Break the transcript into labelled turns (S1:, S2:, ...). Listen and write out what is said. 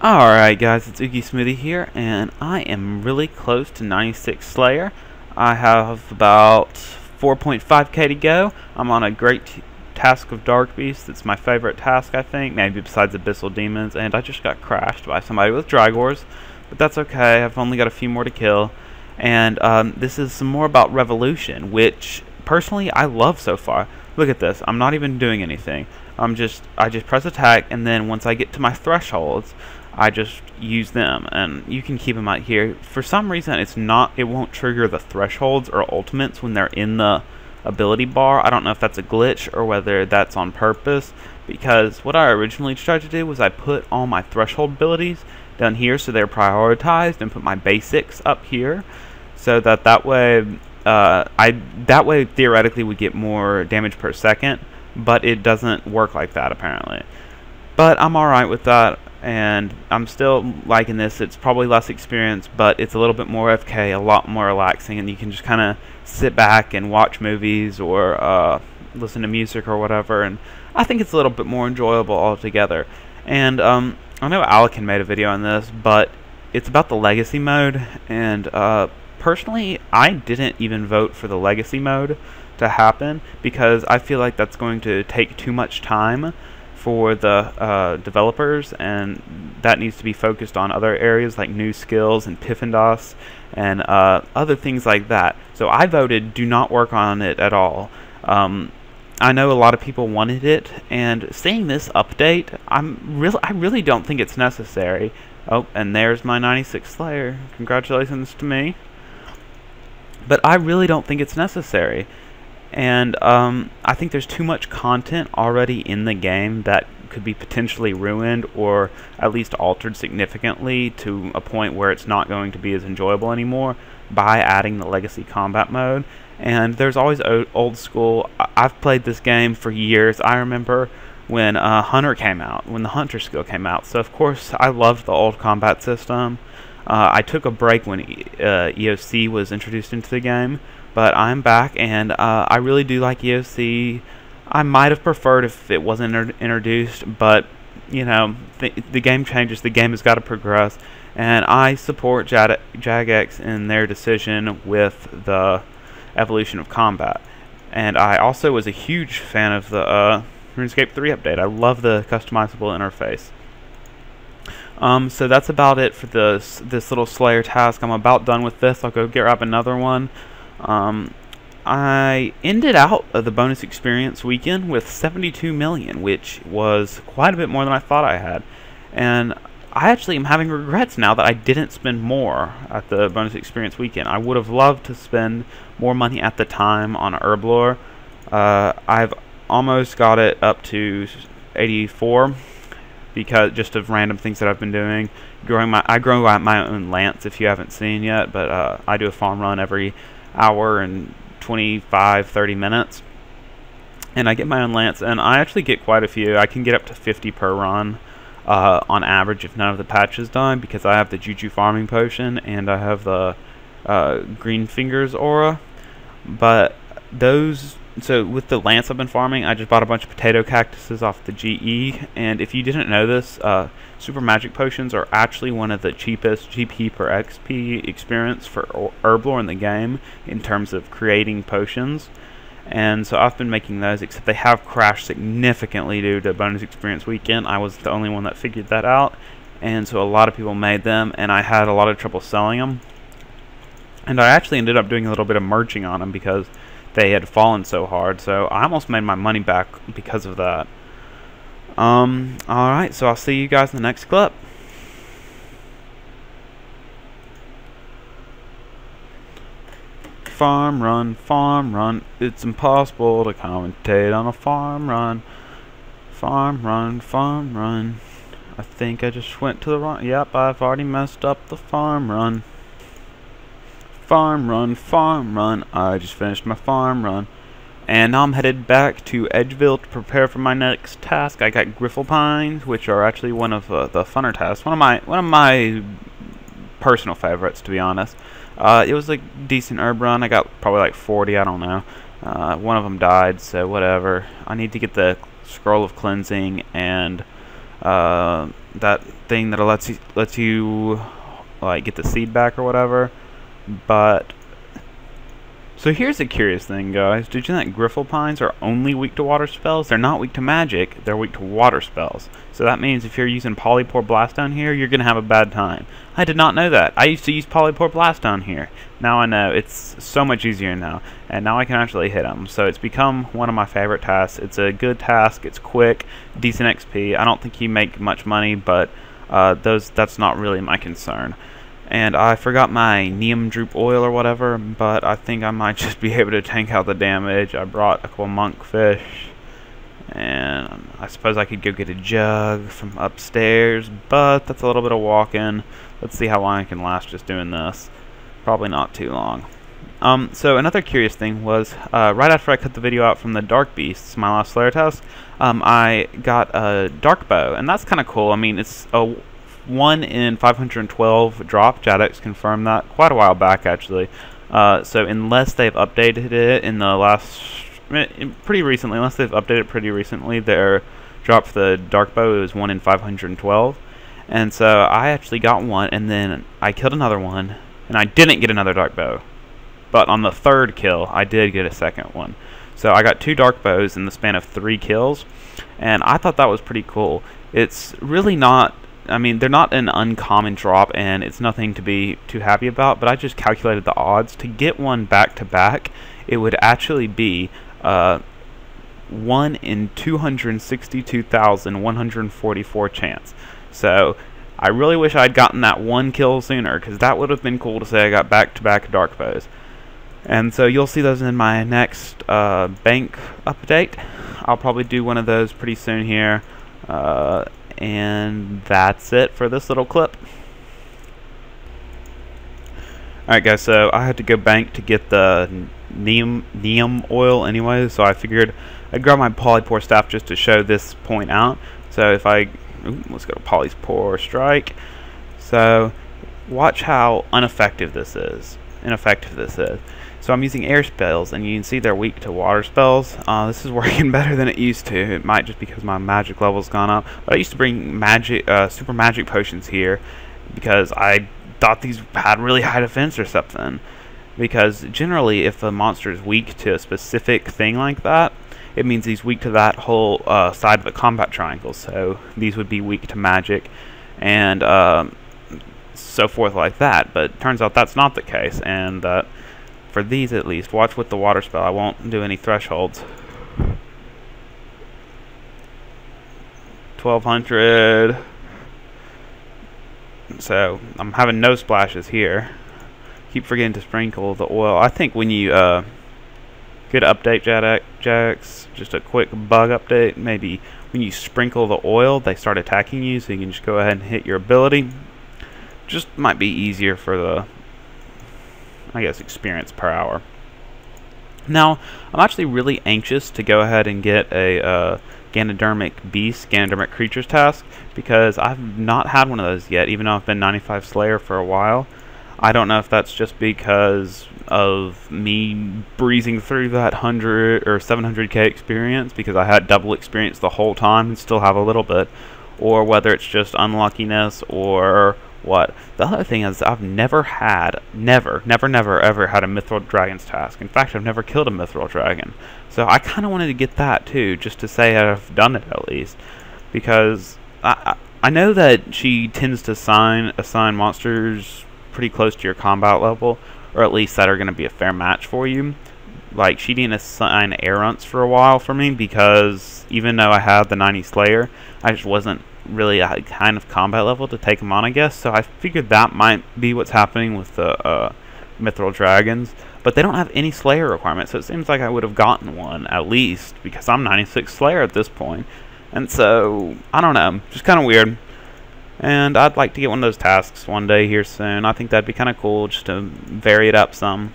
S1: Alright guys, it's Oogie Smoothie here, and I am really close to 96 Slayer. I have about 4.5k to go. I'm on a great task of Dark Beast. It's my favorite task, I think, maybe besides Abyssal Demons, and I just got crashed by somebody with Drygores, but that's okay. I've only got a few more to kill. And this is some more about Revolution, which personally I love so far. Look at this, I'm not even doing anything. I just press attack, and then once I get to my thresholds, I just use them, and you can keep them out here. For some reason, it won't trigger the thresholds or ultimates when they're in the ability bar. I don't know if that's a glitch or whether that's on purpose, because what I originally tried to do was I put all my threshold abilities down here so they're prioritized, and put my basics up here, so that way theoretically would get more damage per second, but it doesn't work like that apparently. But I'm alright with that, and I'm still liking this. It's probably less experience, but it's a little bit more FK, a lot more relaxing, and you can just kind of sit back and watch movies or listen to music or whatever, and I think it's a little bit more enjoyable altogether. And I know Alec made a video on this, but it's about the legacy mode, and personally I didn't even vote for the legacy mode to happen because I feel like that's going to take too much time for the developers, and that needs to be focused on other areas like new skills and Piffindos and other things like that. So I voted do not work on it at all. I know a lot of people wanted it, and seeing this update, I really don't think it's necessary. Oh, and there's my 96 Slayer. Congratulations to me. But I really don't think it's necessary. And I think there's too much content already in the game that could be potentially ruined or at least altered significantly to a point where it's not going to be as enjoyable anymore by adding the legacy combat mode. And there's always old school. I've played this game for years. I remember when Hunter came out, when the Hunter skill came out. So of course I loved the old combat system. I took a break when EOC was introduced into the game, but I'm back, and I really do like EOC. I might have preferred if it wasn't introduced, but you know, the game changes. The game has got to progress, and I support Jagex in their decision with the evolution of combat. And I also was a huge fan of the RuneScape 3 update. I love the customizable interface. So that's about it for this little Slayer task. I'm about done with this. I'll go grab another one. I ended out of the bonus experience weekend with 72 million, which was quite a bit more than I thought I had. And I actually am having regrets now that I didn't spend more at the bonus experience weekend. I would have loved to spend more money at the time on Herblore. I've almost got it up to 84 because just of random things that I've been doing. I grow my own lance, if you haven't seen yet, but I do a farm run every hour and 25-30 minutes, and I get my own lance, and I actually get quite a few. I can get up to 50 per run on average if none of the patches done, because I have the Juju farming potion and I have the Green Fingers aura. But so with the lance I've been farming, I just bought a bunch of potato cactuses off the GE, and if you didn't know this, super magic potions are actually one of the cheapest GP per XP experience for Herblore in the game in terms of creating potions. And so I've been making those, except they have crashed significantly due to bonus experience weekend. I was the only one that figured that out, and so a lot of people made them, and I had a lot of trouble selling them. And I actually ended up doing a little bit of merging on them because they had fallen so hard, so I almost made my money back because of that. Alright, so I'll see you guys in the next clip. Farm run, it's impossible to commentate on a farm run. Farm run. I think I just went to the wrong, yep, I've already messed up the farm run. Farm run, I just finished my farm run. And now I'm headed back to Edgeville to prepare for my next task. I got Grifflepines, which are actually one of the funner tasks. One of my personal favorites, to be honest. It was a decent herb run. I got probably like 40, I don't know. One of them died, so whatever. I need to get the Scroll of Cleansing and that thing that lets you like get the seed back or whatever. But so here's a curious thing, guys. Did you know that Grifflepines are only weak to water spells? They're not weak to magic, they're weak to water spells. So that means if you're using Polypore Blast down here, you're going to have a bad time. I did not know that. I used to use Polypore Blast down here. Now I know. It's so much easier now. And now I can actually hit them. So it's become one of my favorite tasks. It's a good task. It's quick, decent XP. I don't think you make much money, but that's not really my concern. And I forgot my Neem Droop Oil or whatever, but I think I might just be able to tank out the damage. I brought a couple monkfish, and I suppose I could go get a jug from upstairs, but that's a little bit of walking. Let's see how long I can last just doing this. Probably not too long. So another curious thing was, right after I cut the video out from the Dark Beasts, my last Slayer task, I got a Dark Bow, and that's kind of cool. I mean, it's a 1 in 512 drop. Jadex confirmed that quite a while back, actually. So unless they've updated it in the last, pretty recently, unless they've updated it pretty recently, their drop for the Dark Bow is 1 in 512. And so I actually got one, and then I killed another one, and I didn't get another Dark Bow. But on the third kill, I did get a second one. So I got 2 Dark Bows in the span of 3 kills, and I thought that was pretty cool. It's really not, I mean, they're not an uncommon drop, and it's nothing to be too happy about, but I just calculated the odds. To get one back-to-back, it would actually be 1 in 262,144 chance. So I really wish I'd gotten that 1 kill sooner, because that would have been cool to say I got back-to-back Dark Bows. And so you'll see those in my next bank update. I'll probably do one of those pretty soon here. And that's it for this little clip. Alright guys, so I had to go bank to get the neem oil anyway, so I figured I'd grab my Polypore staff just to show this point out. So if let's go to Polypore Strike. So watch how ineffective this is. So I'm using air spells, and you can see they're weak to water spells. This is working better than it used to. It might just because my magic level's gone up. But I used to bring super magic potions here because I thought these had really high defense or something. Because generally, if a monster is weak to a specific thing like that, it means he's weak to that whole side of the combat triangle. So these would be weak to magic, and so forth like that. But it turns out that's not the case, and for these at least, watch with the water spell. I won't do any thresholds. 1200. So I'm having no splashes here. Keep forgetting to sprinkle the oil. I think when you good update, Jadex, just a quick bug update. Maybe when you sprinkle the oil, they start attacking you, so you can just go ahead and hit your ability. Just might be easier for the, I guess, experience per hour. Now, I'm actually really anxious to go ahead and get a Ganodermic Beast, Ganodermic Creatures task, because I've not had one of those yet, even though I've been 95 Slayer for a while. I don't know if that's just because of me breezing through that 100 or 700k experience, because I had double experience the whole time and still have a little bit, or whether it's just unluckiness or what. The other thing is I've never ever had a Mithril Dragon's task. In fact, I've never killed a Mithril Dragon. So I kind of wanted to get that too, just to say I've done it at least. Because I know that she tends to assign monsters pretty close to your combat level, or at least that are going to be a fair match for you. Like, she didn't assign Airunts for a while for me, because even though I had the 90 Slayer, I just wasn't really a kind of combat level to take them on, I guess. So I figured that might be what's happening with the Mithril Dragons. But they don't have any Slayer requirements, so it seems like I would have gotten one at least, because I'm 96 Slayer at this point. And so, I don't know, just kind of weird. And I'd like to get one of those tasks one day here soon. I think that'd be kind of cool, just to vary it up some.